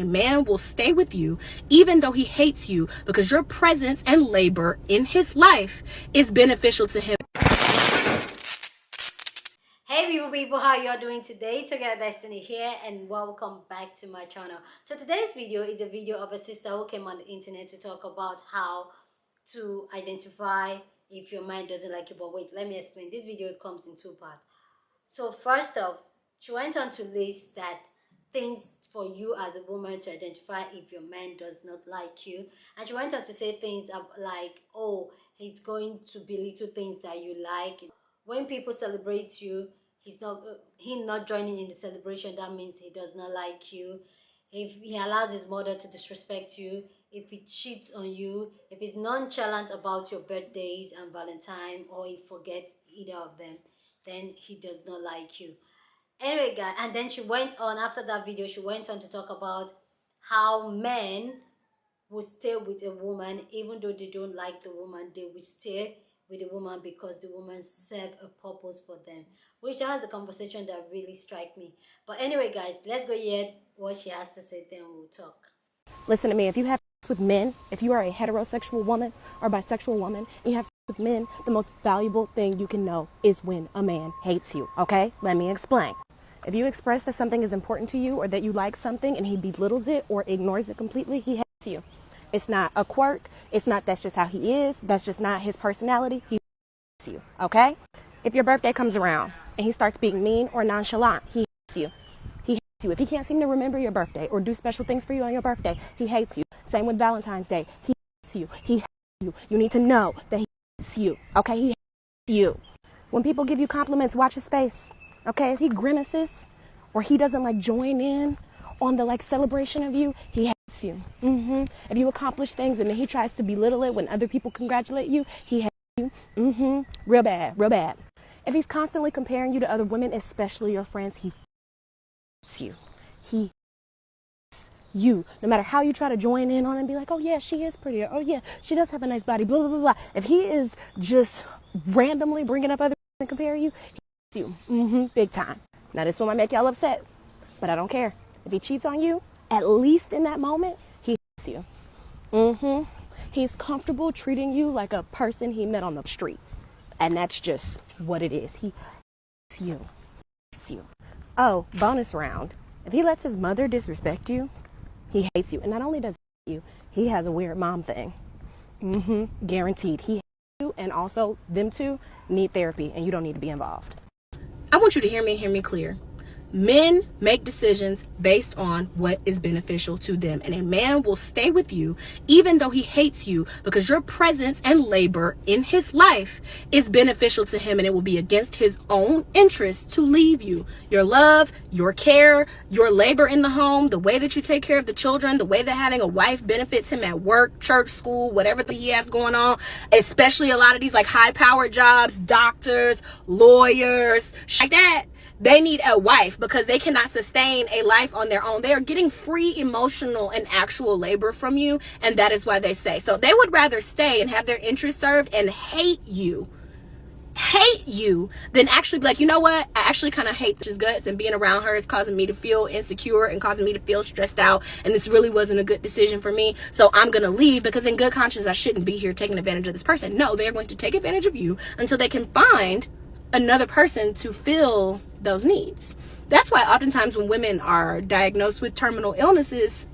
man will stay with you even though he hates you because your presence and labor in his life is beneficial to him. Hey people, how y'all doing today? It's Girl Destiny here and welcome back to my channel. So today's video is a video of a sister who came on the internet to talk about how to identify if your man doesn't like you. But wait, let me explain. This video comes in two parts. So first off, she went on to list that things for you as a woman to identify if your man does not like you, and she went on to say things like, oh, he's going to belittle things that you like. When people celebrate you, him not joining in the celebration, that means he does not like you. If he allows his mother to disrespect you, if he cheats on you, if he's nonchalant about your birthdays and Valentine, or he forgets either of them, then he does not like you. Anyway, guys, and then she went on, after that video, she went on to talk about how men will stay with a woman even though they don't like the woman. They will stay with the woman because the woman serve a purpose for them, which has a conversation that really strike me. But anyway, guys, let's go hear what she has to say, then we'll talk. Listen to me. If you have sex with men, if you are a heterosexual woman or bisexual woman, and you have sex with men, the most valuable thing you can know is when a man hates you, okay? Let me explain. If you express that something is important to you or that you like something and he belittles it or ignores it completely, he hates you. It's not a quirk. It's not that's just how he is. That's just not his personality. He hates you, okay? If your birthday comes around and he starts being mean or nonchalant, he hates you. He hates you. If he can't seem to remember your birthday or do special things for you on your birthday, he hates you. Same with Valentine's Day. He hates you. He hates you. You need to know that he hates you, okay? He hates you. When people give you compliments, watch his face, okay? If he grimaces or he doesn't like join in on the like celebration of you, he hates you. If you accomplish things and then he tries to belittle it when other people congratulate you, he hates you. Real bad, real bad. If he's constantly comparing you to other women, especially your friends, he hates you. He hates you. No matter how you try to join in on it and be like, oh yeah, she is pretty. Oh yeah, she does have a nice body, blah, blah, blah, blah. If he is just randomly bringing up other women and compare you, he hates you. Big time. Now this one might make y'all upset, but I don't care. If he cheats on you, at least in that moment, he hates you. He's comfortable treating you like a person he met on the street. And that's just what it is. He hates you. Hates you. Oh, bonus round. If he lets his mother disrespect you, he hates you. And not only does he hate you, he has a weird mom thing. Guaranteed. He hates you, and also them two need therapy, and you don't need to be involved. I want you to hear me clear. Men make decisions based on what is beneficial to them, and a man will stay with you even though he hates you because your presence and labor in his life is beneficial to him, and it will be against his own interest to leave you. Your love, your care, your labor in the home, the way that you take care of the children, the way that having a wife benefits him at work, church, school, whatever he has going on, especially a lot of these like high powered jobs, doctors, lawyers, like that. They need a wife because they cannot sustain a life on their own. They are getting free emotional and actual labor from you, and that is why they stay. So they would rather stay and have their interests served and hate you than actually be like, you know what, I actually kind of hate his guts, and being around her is causing me to feel insecure and causing me to feel stressed out, and this really wasn't a good decision for me, so I'm gonna leave because in good conscience I shouldn't be here taking advantage of this person. No, they're going to take advantage of you until they can find another person to fill those needs. That's why oftentimes when women are diagnosed with terminal illnesses,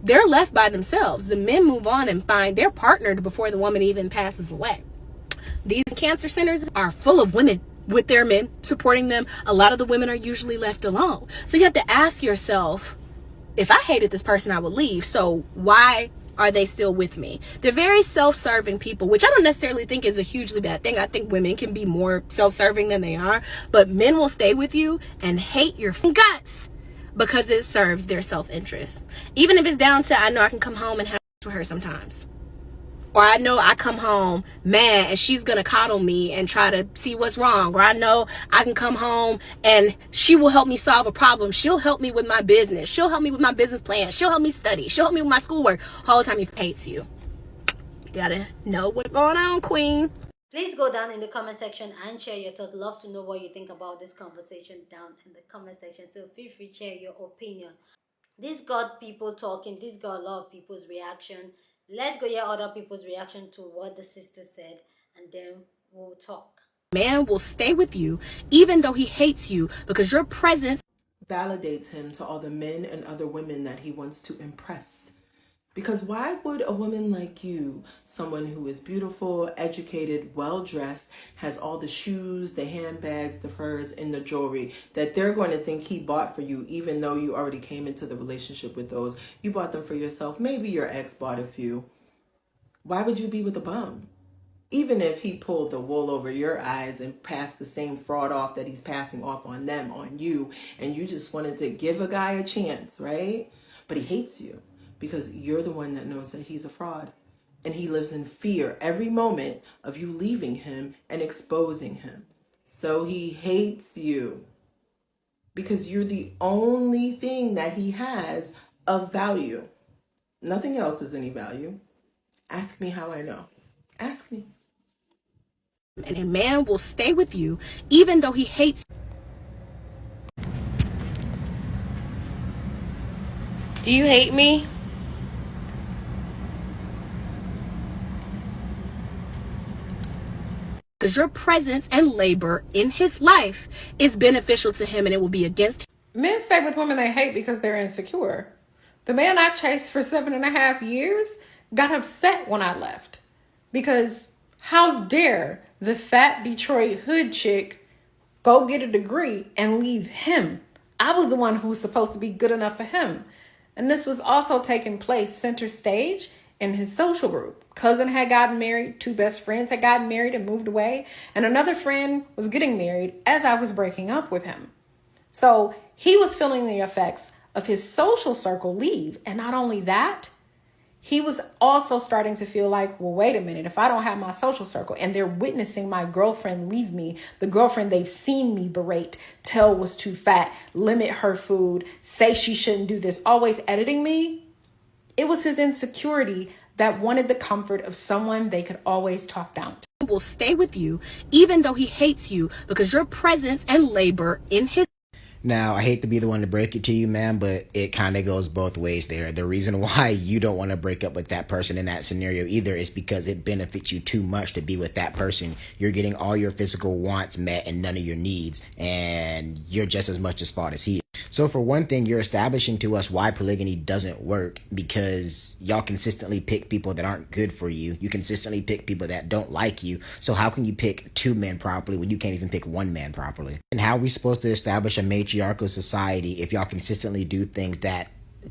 they're left by themselves. The men move on and find their partner before the woman even passes away. These cancer centers are full of women with their men supporting them. A lot of the women are usually left alone. So you have to ask yourself, if I hated this person, I would leave. So why are they still with me? They're very self-serving people, which I don't necessarily think is a hugely bad thing. I think women can be more self-serving than they are, but men will stay with you and hate your guts because it serves their self-interest. Even if it's down to, I know I can come home and have sex with her sometimes. Or I know I come home mad and she's gonna coddle me and try to see what's wrong. Or I know I can come home and she will help me solve a problem. She'll help me with my business. She'll help me with my business plan. She'll help me study. She'll help me with my schoolwork. All the time he hates you. You gotta know what's going on, queen. Please go down in the comment section and share your thoughts. Love to know what you think about this conversation down in the comment section. So feel free to share your opinion. This got people talking. This got a lot of people's reaction. Let's go hear other people's reaction to what the sister said, and then we'll talk. Man will stay with you even though he hates you because your presence validates him to all the men and other women that he wants to impress. Because why would a woman like you, someone who is beautiful, educated, well-dressed, has all the shoes, the handbags, the furs, and the jewelry, that they're going to think he bought for you, even though you already came into the relationship with those? You bought them for yourself. Maybe your ex bought a few. Why would you be with a bum? Even if he pulled the wool over your eyes and passed the same fraud off that he's passing off on them, on you, and you just wanted to give a guy a chance, right? But he hates you because you're the one that knows that he's a fraud. And he lives in fear every moment of you leaving him and exposing him. So he hates you because you're the only thing that he has of value. Nothing else is any value. Ask me how I know. Ask me. and a man will stay with you even though he hates you. Do you hate me? Because your presence and labor in his life is beneficial to him and it will be against Men stay with women they hate because they're insecure. The man I chased for 7.5 years got upset when I left. Because how dare the fat Detroit hood chick go get a degree and leave him? I was the one who was supposed to be good enough for him. And this was also taking place center stage in his social group. Cousin had gotten married, 2 best friends had gotten married and moved away, and another friend was getting married as I was breaking up with him. So he was feeling the effects of his social circle leave. And not only that, he was also starting to feel like, well, wait a minute, if I don't have my social circle and they're witnessing my girlfriend leave me, the girlfriend they've seen me berate, tell was too fat, limit her food, say she shouldn't do this, always editing me. It was his insecurity that wanted the comfort of someone they could always talk down to. will stay with you even though he hates you because your presence and labor in his Now, I hate to be the one to break it to you, man, but it kind of goes both ways there. The reason why you don't want to break up with that person in that scenario either is because it benefits you too much to be with that person. You're getting all your physical wants met and none of your needs, and you're just as much as fault as he is. So for one thing, you're establishing to us why polygamy doesn't work because y'all consistently pick people that aren't good for you. You consistently pick people that don't like you. So how can you pick 2 men properly when you can't even pick 1 man properly? And how are we supposed to establish a matriarchal society if y'all consistently do things that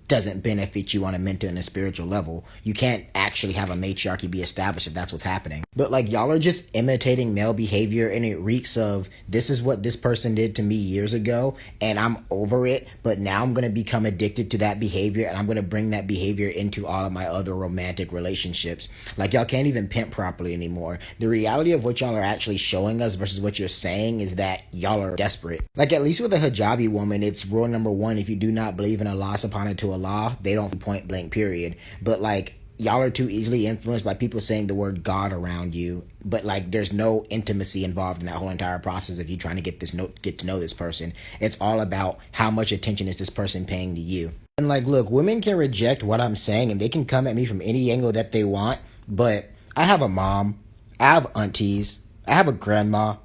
doesn't benefit you on a mental and a spiritual level? You can't actually have a matriarchy be established if that's what's happening. But like, y'all are just imitating male behavior, and it reeks of, this is what this person did to me years ago and I'm over it, but now I'm going to become addicted to that behavior and I'm going to bring that behavior into all of my other romantic relationships. Like, y'all can't even pimp properly anymore. The reality of what y'all are actually showing us versus what you're saying is that y'all are desperate. Like, at least with a hijabi woman, it's rule number 1: if you do not believe in Allah subhanahu to Allah, they don't, point blank period. But like, y'all are too easily influenced by people saying the word God around you, but like, there's no intimacy involved in that whole entire process of you trying to get to know this person. It's all about how much attention is this person paying to you. And like, look, women can reject what I'm saying and they can come at me from any angle that they want, but I have a mom, I have aunties, I have a grandma.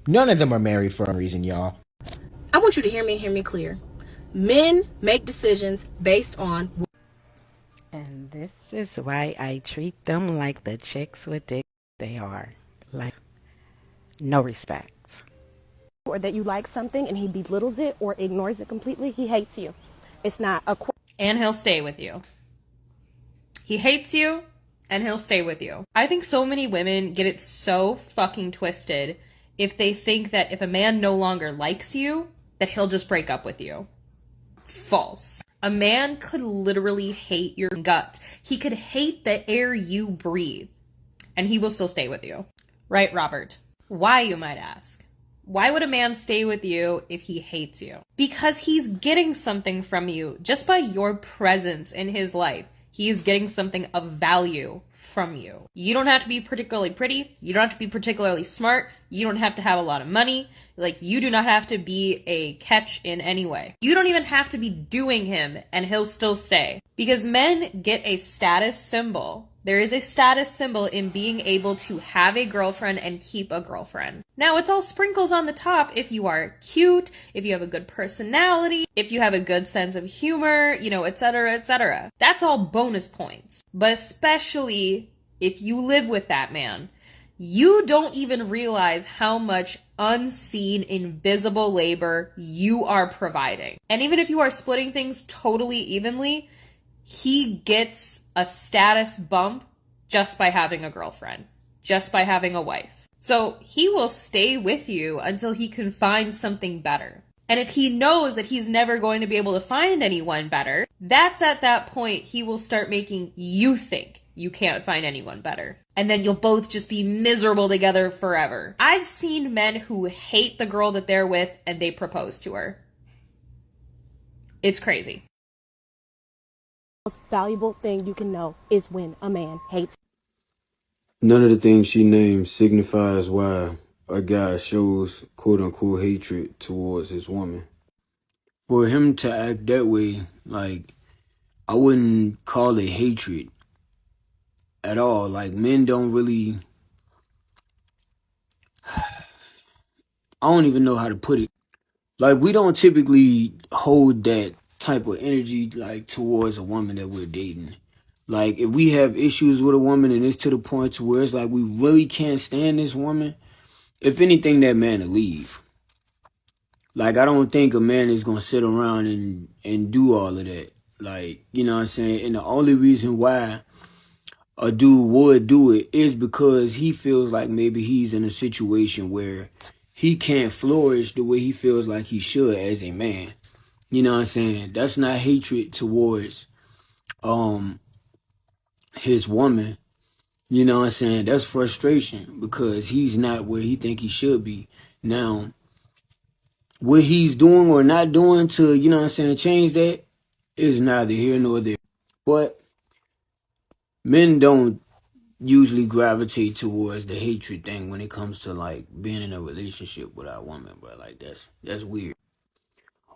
None of them are married for a reason, y'all. I want you to hear me clear. Men make decisions based on And this is why I treat them like the chicks with dick they are. Like, no respect. or that you like something and he belittles it or ignores it completely, he hates you. It's not a and he'll stay with you. He hates you and he'll stay with you. I think so many women get it so fucking twisted if they think that if a man no longer likes you, that he'll just break up with you. False. A man could literally hate your guts. He could hate the air you breathe, and he will still stay with you. Right, Robert? Why, you might ask? Why would a man stay with you if he hates you? Because he's getting something from you just by your presence in his life. He is getting something of value from you. You don't have to be particularly pretty. You don't have to be particularly smart. You don't have to have a lot of money. Like, you do not have to be a catch in any way. You don't even have to be doing him and he'll still stay. Because men get a status symbol. There is a status symbol in being able to have a girlfriend and keep a girlfriend. Now, it's all sprinkles on the top if you are cute, if you have a good personality, if you have a good sense of humor, you know, etc., etc. That's all bonus points. But especially if you live with that man, you don't even realize how much unseen, invisible labor you are providing. And even if you are splitting things totally evenly, he gets a status bump just by having a girlfriend, just by having a wife. So he will stay with you until he can find something better. And if he knows that he's never going to be able to find anyone better, that's at that point he will start making you think you can't find anyone better. And then you'll both just be miserable together forever. I've seen men who hate the girl that they're with and they propose to her. It's crazy. The most valuable thing you can know is when a man hates. None of the things she named signifies why a guy shows quote-unquote hatred towards his woman. For him to act that way, like, I wouldn't call it hatred at all. Like, men don't really, I don't even know how to put it. Like, we don't typically hold that type of energy, like, towards a woman that we're dating. Like, if we have issues with a woman and it's to the point to where it's like we really can't stand this woman, if anything, that man will leave. Like, I don't think a man is going to sit around and do all of that. Like, you know what I'm saying? And the only reason why a dude would do it is because he feels like maybe he's in a situation where he can't flourish the way he feels like he should as a man. You know what I'm saying? That's not hatred towards his woman. You know what I'm saying? That's frustration because he's not where he think he should be. Now, what he's doing or not doing to, you know what I'm saying, change that is neither here nor there. But men don't usually gravitate towards the hatred thing when it comes to like being in a relationship with our woman, bro. Like that's weird.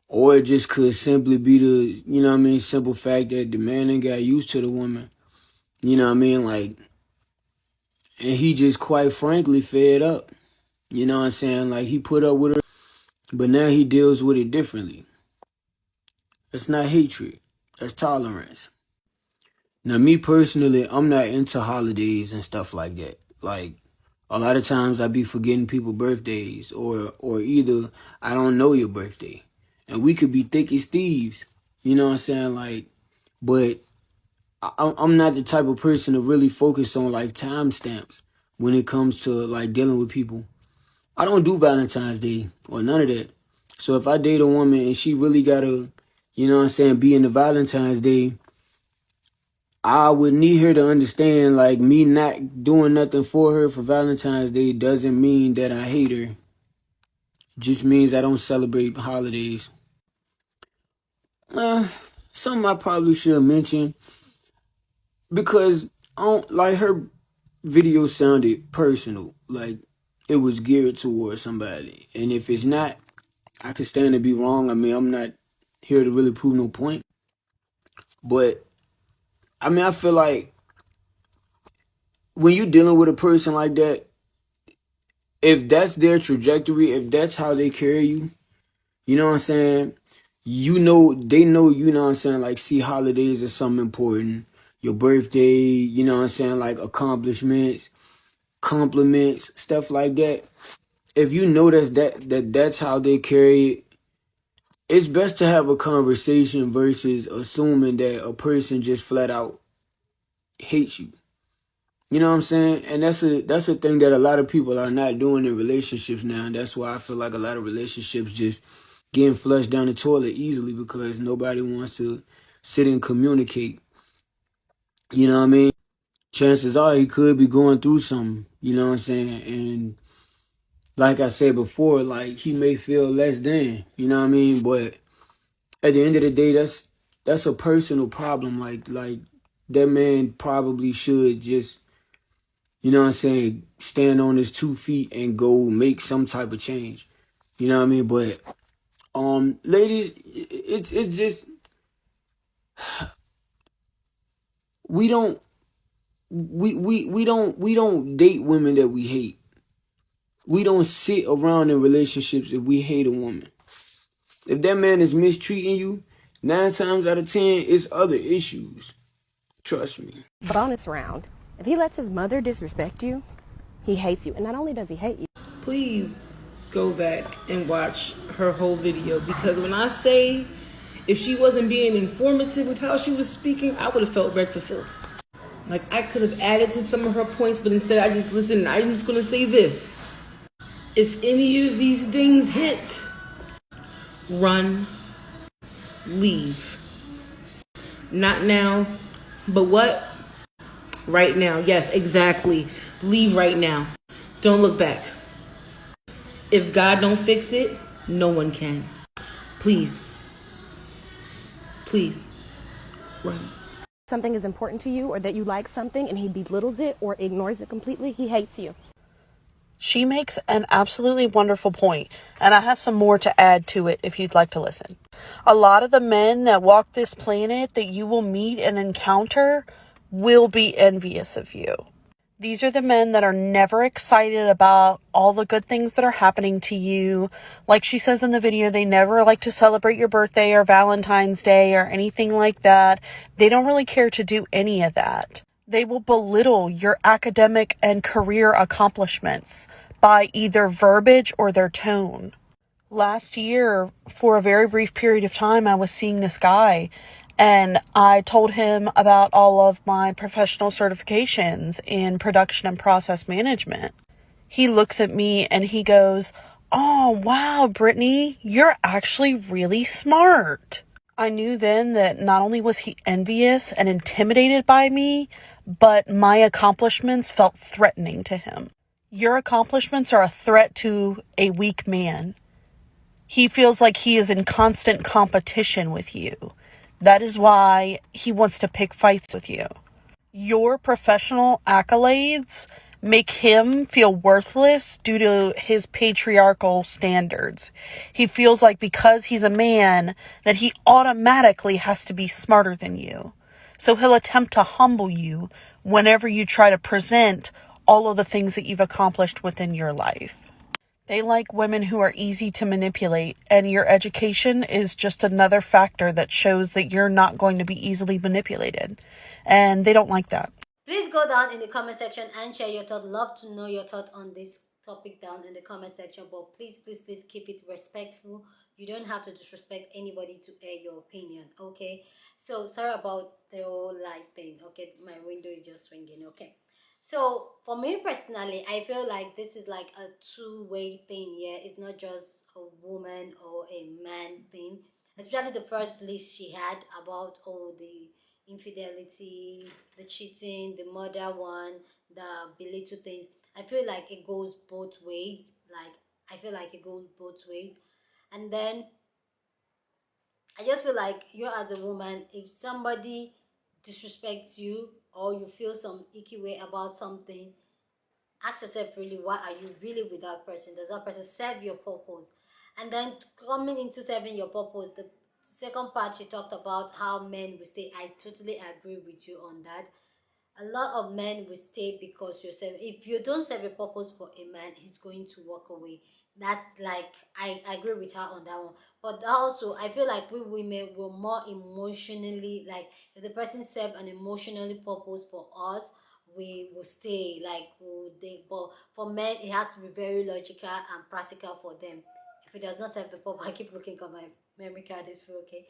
Or it just could simply be the, you know what I mean, simple fact that the man ain't got used to the woman. You know what I mean? Like, and he just quite frankly fed up. You know what I'm saying? Like, he put up with her, but now he deals with it differently. That's not hatred. That's tolerance. Now, me personally, I'm not into holidays and stuff like that. Like, a lot of times I be forgetting people's birthdays, or either I don't know your birthday. And we could be thick as thieves. You know what I'm saying? Like, but I'm not the type of person to really focus on like timestamps when it comes to like dealing with people. I don't do Valentine's Day or none of that. So if I date a woman and she really gotta, you know what I'm saying, be in the Valentine's Day, I would need her to understand, like, me not doing nothing for her for Valentine's Day doesn't mean that I hate her. It just means I don't celebrate holidays. Something I probably should mention, because I don't, like, her video sounded personal, like it was geared towards somebody. And if it's not, I could stand to be wrong. I mean, I'm not here to really prove no point. But, I mean, I feel like when you're dealing with a person like that, if that's their trajectory, if that's how they carry you, you know what I'm saying? You know, they know, you know what I'm saying, like, see holidays as something important. Your birthday, you know what I'm saying, like accomplishments, compliments, stuff like that. If you notice that's how they carry it, it's best to have a conversation versus assuming that a person just flat out hates you. You know what I'm saying? And that's a thing that a lot of people are not doing in relationships now. And that's why I feel like a lot of relationships just getting flushed down the toilet easily because nobody wants to sit and communicate. You know what I mean? Chances are he could be going through something. You know what I'm saying? And like I said before, like, he may feel less than, you know what I mean? But at the end of the day, that's a personal problem. Like that man probably should just, you know what I'm saying, stand on his 2 feet and go make some type of change. You know what I mean? But ladies, it's just we don't we don't date women that we hate. We don't sit around in relationships if we hate a woman. If that man is mistreating you, 9 times out of 10, it's other issues. Trust me. Bonus round. If he lets his mother disrespect you, he hates you. And not only does he hate you, Please go back and watch her whole video, because when I say if she wasn't being informative with how she was speaking, I would have felt red for filth. Like, I could have added to some of her points, but instead I just listened. I'm just gonna say this: if any of these things hit, run, leave. Not now, but what? Right now. Yes, exactly. Leave right now. Don't look back. If God don't fix it, no one can. Please. Please. Run. something is important to you or that you like something and he belittles it or ignores it completely, he hates you. She makes an absolutely wonderful point, and I have some more to add to it if you'd like to listen. A lot of the men that walk this planet that you will meet and encounter will be envious of you. These are the men that are never excited about all the good things that are happening to you. Like she says in the video, they never like to celebrate your birthday or Valentine's Day or anything like that. They don't really care to do any of that. They will belittle your academic and career accomplishments by either verbiage or their tone. Last year, for a very brief period of time, I was seeing this guy and I told him about all of my professional certifications in production and process management. He looks at me and he goes, "Oh, wow, Brittany, you're actually really smart." I knew then that not only was he envious and intimidated by me, but my accomplishments felt threatening to him. Your accomplishments are a threat to a weak man. He feels like he is in constant competition with you. That is why he wants to pick fights with you. Your professional accolades make him feel worthless due to his patriarchal standards. He feels like because he's a man that he automatically has to be smarter than you. So he'll attempt to humble you whenever you try to present all of the things that you've accomplished within your life. They like women who are easy to manipulate, and your education is just another factor that shows that you're not going to be easily manipulated. And they don't like that. Please go down in the comment section and share your thought. Love to know your thought on this topic down in the comment section. But please, please, please keep it respectful. You don't have to disrespect anybody to air your opinion, okay? So sorry about the whole light thing, okay? My window is just swinging, okay? So for me personally, I feel like this is like a two-way thing. Yeah, it's not just a woman or a man thing. Especially the first list she had about the infidelity, the cheating, the murder one, the belittle things. I feel like it goes both ways. Like I feel like it goes both ways, and then I just feel like you as a woman, if somebody disrespects you or you feel some icky way about something, ask yourself really, why are you really with that person? Does that person serve your purpose? And then coming into serving your purpose, the second part you talked about how men will stay. I totally agree with you on that. A lot of men will stay because you're serving. If you don't serve a purpose for a man, he's going to walk away. That, like, I agree with her on that one. But also I feel like we women were more emotionally, like, if the person serve an emotionally purpose for us, we will stay, like, they. But for men, it has to be very logical and practical for them. If it does not serve the purpose, I keep looking at my memory card, is okay.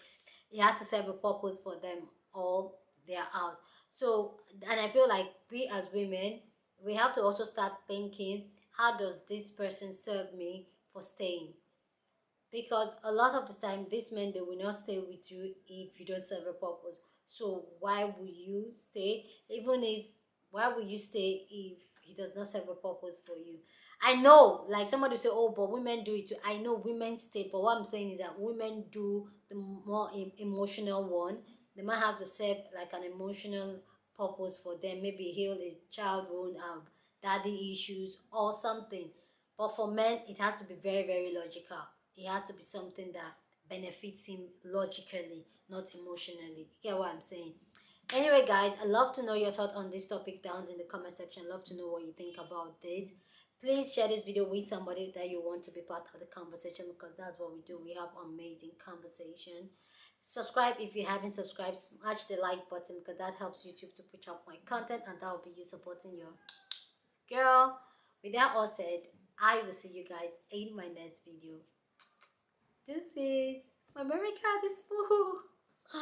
It has to serve a purpose for them, or they're out. So, and I feel like we as women, we have to also start thinking, how does this person serve me for staying? Because a lot of the time these men, they will not stay with you if you don't serve a purpose. So why will you stay? Even if, why will you stay if he does not serve a purpose for you? I know, like, somebody say, oh, but women do it too. I know women stay, but what I'm saying is that women do the more emotional one. The man has to serve like an emotional purpose for them, maybe heal a childhood daddy issues or something. But for men, it has to be very, very logical. It has to be something that benefits him logically, not emotionally. You get what I'm saying? Anyway, guys, I'd love to know your thought on this topic down in the comment section. Love to know what you think about this. Please share this video with somebody that you want to be part of the conversation, because that's what we do. We have amazing conversation. Subscribe if you haven't subscribed. Smash the like button, because that helps YouTube to push up my content, and that will be you supporting your girl. With that all said, I will see you guys in my next video. Deuces. My memory card is full.